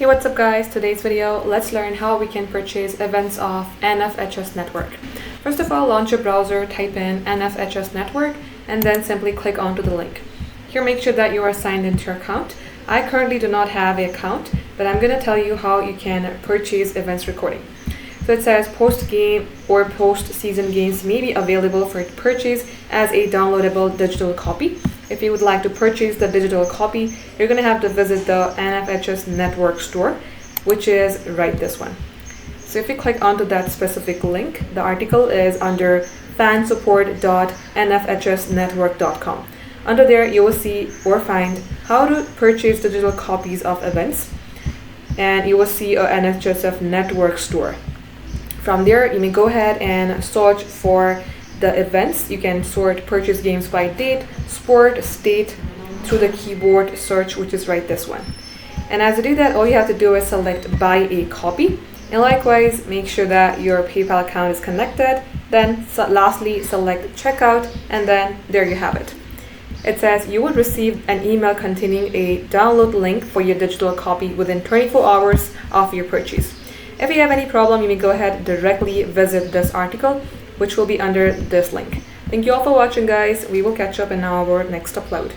Hey, what's up guys? Today's video, let's learn how we can purchase events off NFHS Network. First of all, launch your browser, type in NFHS Network, and then simply click onto the link. Here, make sure that you are signed into your account. I currently do not have an account, but I'm going to tell you how you can purchase events recording. So it says post-game or post-season games may be available for purchase as a downloadable digital copy. If you would like to purchase the digital copy, you're going to have to visit the NFHS Network store, which is right this one. So if you click onto that specific link, the article is under fansupport.nfhsnetwork.com. Under there, you will see or find how to purchase digital copies of events, and you will see a NFHS Network store. From there, you may go ahead and search for the events. You can sort purchase games by date, sport, state through the keyboard search, which is right this one. And as you do that, all you have to do is select buy a copy, and likewise make sure that your PayPal account is connected. Then lastly, select checkout, and then there you have it. It says you will receive an email containing a download link for your digital copy within 24 hours of your purchase. If you have any problem, you may go ahead and directly visit this article, which will be under this link. Thank you all for watching, guys. We will catch up in our next upload.